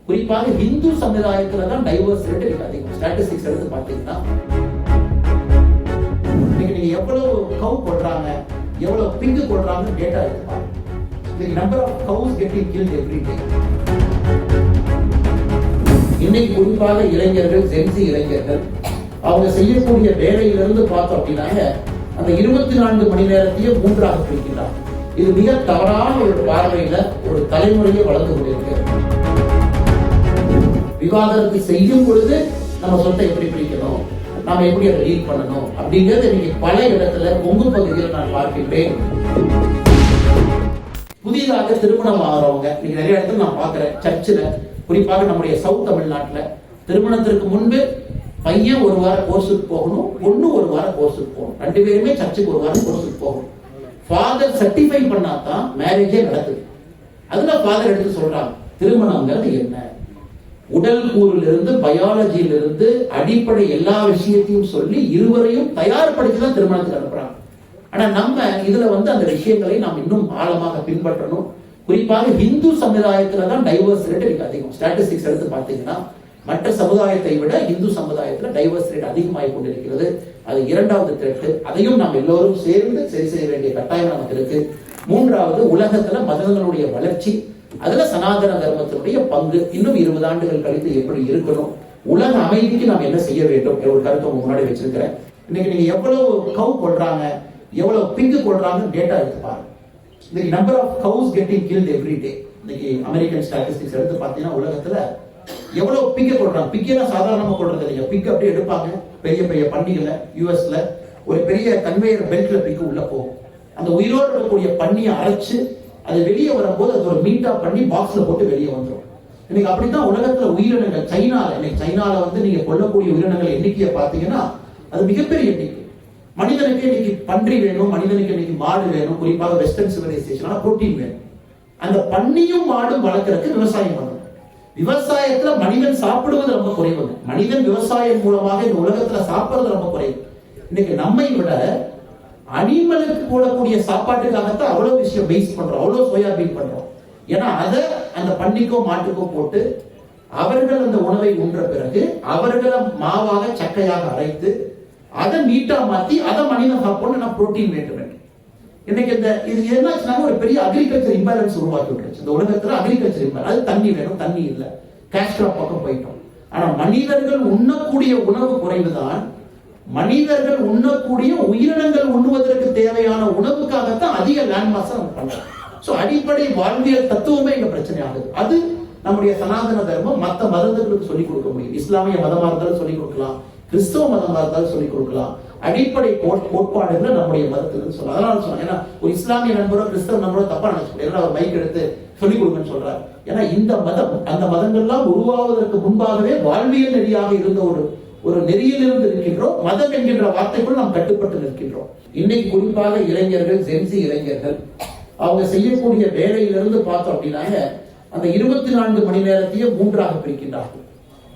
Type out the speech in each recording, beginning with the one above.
குறிப்பாக இந்து சமுதாயத்துல தான் டைவர்ஸ் ரேட் அதிகம். ஸ்டாட்டிஸ்டிக்ஸ் எடுத்து பார்த்தீங்கன்னா நீங்க எவ்வளவு கவு கொள்றாங்க, எவ்வளவு பிங்கு கொள்றாங்க டேட்டா எடுத்து பாருங்க. Number of cows getting killed every day. இன்னைக்கு குறிப்பாக இளைஞர்கள், ஜென்சி இளைஞர்கள் அவங்க செய்யக்கூடிய வேலையிலிருந்து பார்த்தோம் அப்படின்னாங்க அந்த 24 மணி நேரத்தையும் 3ஆக பிரிக்கிறார். இது மிக தவறான ஒரு பார்வையில ஒரு தலைமுறையை வளர்ந்து கொண்டிருக்கு. விவாகரத்து செய்யும் பொழுது நம்ம சொத்தை எப்படி பிரிக்கணும், நாம எப்படி அதை டீல் பண்ணணும் அப்படிங்கிறது இன்னைக்கு பல இடத்துல கொங்கு பகுதியில் நான் பார்க்கின்றேன். புதிதாக திருமணம் ஆகிறவங்க இன்னைக்கு நிறைய இடத்துல நான் பார்க்கிறேன். சர்ச்சில் குறிப்பாக நம்முடைய சவுத் தமிழ்நாட்டுல திருமணத்திற்கு முன்பு பையன் ஒரு வாரம் கோர்ஸுக்கு போகணும், பொண்ணு ஒரு வாரம் கோர்ஸுக்கு போகணும். 2 பேருமே சர்ச்சுக்கு ஒரு வாரம் கோர்ஸுக்கு போகணும். ஃபாதர் சர்டிஃபை பண்ணாதான் மேரேஜே நடக்குது. அதுல ஃபாதர் எடுத்து சொல்றாங்க திருமணம்ங்கிறது என்ன, உடல் கூறிலிருந்து பயாலஜியிலிருந்து அடிப்படை எல்லா விஷயத்தையும் சொல்லி இருவரையும் தயார்படுத்தி தான் திருமணத்துக்கு அனுப்புறாங்க. ஆனா நம்ம இதுல அந்த விஷயங்களை நாம் இன்னும் ஆழமாக பின்பற்றணும். குறிப்பாக இந்து சமுதாயத்துல தான் டைவர்ஸ் ரேட் அதிகம். ஸ்டாட்டிஸ்டிக்ஸ் எடுத்து பார்த்தீங்கன்னா மற்ற சமுதாயத்தை விட இந்து சமுதாயத்துல டைவர்ஸ் ரேட் அதிகமாகி கொண்டிருக்கிறது. அது 2வது த்ரெட். அதையும் நாம் எல்லோரும் சேர்ந்து சரி செய்ய வேண்டிய கட்டாயம் நமக்கு இருக்கு. 3வது உலகத்துல மதங்களுடைய வளர்ச்சி, அதுல சனாதன தர்மத்தினுடைய பங்கு இன்னும் 20 ஆண்டுகள் கழித்து எப்படி இருக்கணும், உலக அமைதிக்கு நாம் என்ன செய்ய வேண்டும் ஒரு கருத்தை உங்க முன்னாடி வச்சிருக்கிறேன். இன்னைக்கு நீங்க எவ்வளவு கவு கொள்றாங்க, எவ்வளவு பிங்கு கொள்றாங்க டேட்டா எடுத்து பாருங்க. இன்னைக்கு number of cows getting killed every day. இன்னைக்கு அமெரிக்கன் ஸ்டாட்டிஸ்டிக்ஸ் எடுத்து பார்த்தீங்கன்னா உலகத்துல எவ்வளவு பிக்க கொள்றாங்க. பிக்கெல்லாம் சாதாரணமா கொள்றது இல்லையா. பிக் அப்படியே எடுப்பாங்க. பெரிய பெரிய பண்டிகைல யூஎஸ்ல ஒரு பெரிய கன்வேயர் பெல்ட்ல பிக்கு உள்ள போகும். அந்த உயிரோடு இருக்கக்கூடிய பன்னியை அரைச்சு அது வெளியே வரும்போது அது ஒரு மீட்டா பண்ணி பாக்ஸ்ல போட்டு வெளியே வந்துடும். இன்னைக்கு அப்படித்தான் உலகத்துல உயிரினங்கள் சைனால நீங்க கொல்லக்கூடிய உயிரினங்கள் எண்ணிக்கையை பார்த்தீங்கன்னா அது மிகப்பெரிய எண்ணிக்கை. மனிதனுக்கு இன்னைக்கு பன்றி வேணும், மனிதனுக்கு இன்னைக்கு மாடு வேணும். குறிப்பாக வெஸ்டர்ன் சிவிலைசேஷன் புரோட்டீன் வேணும். அந்த பன்னியும் மாடும் வளர்க்கறதுக்கு விவசாயம் பண்ணணும். விவசாயத்துல மனிதன் சாப்பிடுவது ரொம்ப குறைவு. மனிதன் விவசாயம் மூலமாக இந்த உலகத்துல சாப்பிடுறது ரொம்ப குறைவு. இன்னைக்கு நம்மை விட அனிமலுக்கு போடக்கூடிய சாப்பாட்டுக்காகத்தான் அவ்வளவு விஷயம் வேஸ்ட் பண்றோம், அவ்வளவு சோயாபீன் பண்றோம். ஏன்னா அதை அந்த பன்னிக்கோ மாட்டுக்கோ போட்டு அவர்கள் அந்த உணவை உண்ற பிறகு அவர்களை மாவாக சக்கையாக அரைத்து அதை மீட்டா மாத்தி அதை மனிதன் சாப்பிடணும். புரோட்டீன் வேண்டும். இன்னைக்கு இது என்னாச்சுன்னா ஒரு பெரிய அக்ரிகல்ச்சர் இம்பேலன்ஸ் உருவாக்கி விட்டுருச்சு இந்த உலகத்துல. அக்ரிகல்ச்சர் இம்பேலன்ஸ், அது தண்ணி வேணும், தண்ணி இல்ல, கேஷ் கிராப் பக்கம் போயிட்டோம். ஆனா மனிதர்கள் உண்ணக்கூடிய உணவு குறைவுதான். மனிதர்கள் உண்ணக்கூடிய உயிரினங்கள் உண்ணுவதற்கு தேவையான உணவுக்காகத்தான் அதிக லேண்ட் மாஸ் நம்ம பண்றோம். சோ அடிப்படை வாழ்வியல் தத்துவமே இங்க பிரச்சனை ஆகுது. அது நம்முடைய சனாதன தர்மம் மற்ற மதங்களுக்கு சொல்லிக் கொடுக்க முடியும். இஸ்லாமிய மதமா இருந்தாலும் சொல்லிக் கொடுக்கலாம், கிறிஸ்தவ மதமா இருந்தாலும் சொல்லிக் கொடுக்கலாம். அடிப்படை கோட்பாடுகளை நம்முடைய மதத்துக்கு சொல்லலாம். அதனால சொன்னாங்க, ஏன்னா ஒரு இஸ்லாமிய நண்பரோ கிறிஸ்தவ நண்பரோ தப்பா நினைச்சுக்கணும். அவர் மைக் எடுத்து சொல்லிக் கொடுங்கன்னு சொல்றாரு. ஏன்னா இந்த மதம் அந்த மதங்கள்லாம் உருவாவதற்கு முன்பாகவே வாழ்வியல் நெறியாக இருந்த ஒரு நெறியிலிருந்து இருக்கின்றோம். மதம் என்கின்ற வார்த்தைக்குள் நாம் கட்டுப்பட்டு நிற்கின்றோம். இன்னைக்கு குறிப்பாக இளைஞர்கள், ஜென்சி இளைஞர்கள் அவங்க செய்யக்கூடிய வேலையிலிருந்து பார்த்தோம் அப்படின்னாங்க அந்த 24 மணி நேரத்தையும் 3ஆக பிரிக்கின்றார்கள்.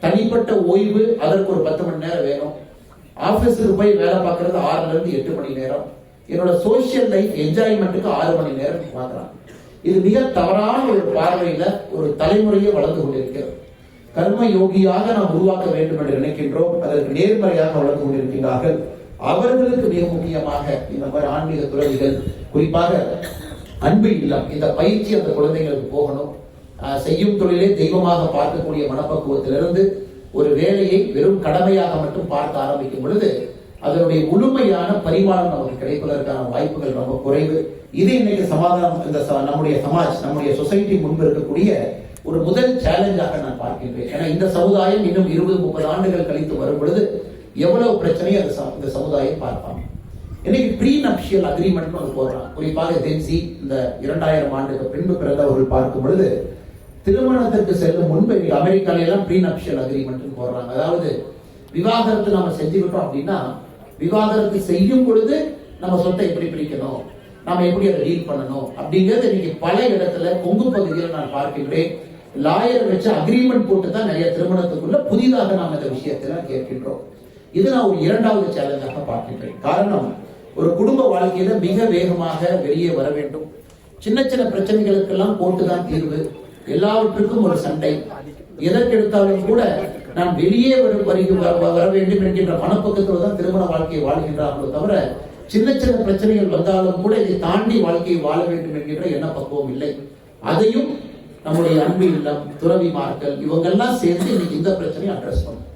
தனிப்பட்ட ஓய்வு அதற்கு ஒரு 10 மணி நேரம் வேணும். ஆபீஸுக்கு போய் வேலை பார்க்கறது 6ல இருந்து 8 மணி நேரம். என்னோட சோசியல் லைஃப் என்ஜாய்மெண்ட்டுக்கு 6 மணி நேரம் பார்க்கறாங்க. இது மிக தவறான ஒரு பார்வையில ஒரு தலைமுறையை வளர்ந்து கொண்டிருக்கிறது. கர்ம யோகியாக நாம் உருவாக்க வேண்டும் என்று நினைக்கின்றோம். அதற்கு நேர்மறையாக வளர்ந்து கொண்டிருக்கிறார்கள். அவர்களுக்கு மிக முக்கியமாக இந்த மாதிரி ஆன்மீக துறவிகள், குறிப்பாக அன்பு இல்லம், இந்த பயிற்சி அந்த குழந்தைகளுக்கு போகணும். செய்யும் தொழிலே தெய்வமாக பார்க்கக்கூடிய மனப்பக்குவத்திலிருந்து ஒரு வேலையை வெறும் கடமையாக மட்டும் பார்க்க ஆரம்பிக்கும் பொழுது அதனுடைய முழுமையான பரிமாணம் நமக்கு கிடைப்பதற்கான வாய்ப்புகள் ரொம்ப குறைவு. இது இன்னைக்கு நம்முடைய சமாஜ், நம்முடைய சொசைட்டி முன்பு இருக்கக்கூடிய ஒரு முதல் சேலஞ்சாக நான் பார்க்கின்றேன். ஏன்னா இந்த சமுதாயம் இன்னும் 20-30 ஆண்டுகள் கழித்து வரும் பொழுது எவ்வளவு பிரச்சனையை இந்த சமுதாயம் பார்ப்பாங்க. இன்னைக்கு ப்ரீ நப்ஷியல் அக்ரிமெண்ட் போடுறாங்க. குறிப்பாக ஜென்சி இந்த 2000 ஆண்டுக்கு பின்பு பிறந்தவர்கள் பார்க்கும் பொழுது திருமணத்திற்கு செல்லும் முன்பு அமெரிக்கால எல்லாம் ப்ரீ நப்ஷியல் அக்ரிமெண்ட் போடுறாங்க. அதாவது விவாகரத்து நம்ம செஞ்சுக்கிட்டோம் அப்படின்னா விவாகரத்து செய்யும் பொழுது நம்ம சொத்தை எப்படி பிரிக்கணும், நாம எப்படி அதை டீல் பண்ணணும் அப்படிங்கிறது இன்னைக்கு பல இடத்துல கொங்கு பகுதியில் நான் பார்க்கின்றேன். லாயர் வச்சு அக்ரிமெண்ட் போட்டு தான் நிறைய திருமணத்துக்குள்ள புதிதாக நாம் இந்த விஷயத்தை கேட்கின்றோம். இது நான் ஒரு 2வது சேலஞ்சாக பார்க்கின்றேன். காரணம், ஒரு குடும்ப வாழ்க்கையில மிக வேகமாக வெளியே வர வேண்டும். சின்ன சின்ன பிரச்சனைகளுக்கெல்லாம் போட்டுதான் தீர்வு, எல்லாவற்றுக்கும் ஒரு சண்டை. எதற்கெடுத்தாலும் கூட நான் வெளியே வர வேண்டும் என்கின்ற மனப்பக்கத்தில் தான் திருமண வாழ்க்கையை வாழ்கின்றார்களோ தவிர சின்ன சின்ன பிரச்சனைகள் வந்தாலும் கூட இதை தாண்டி வாழ்க்கையை வாழ வேண்டும் என்கின்ற எண்ண பக்குவம் இல்லை. அதையும் நம்முடைய அன்பு இல்லம், துறவிமார்கள் இவங்கெல்லாம் சேர்ந்து இன்னைக்கு இந்த பிரச்சனையை அட்ரஸ் பண்ணும்.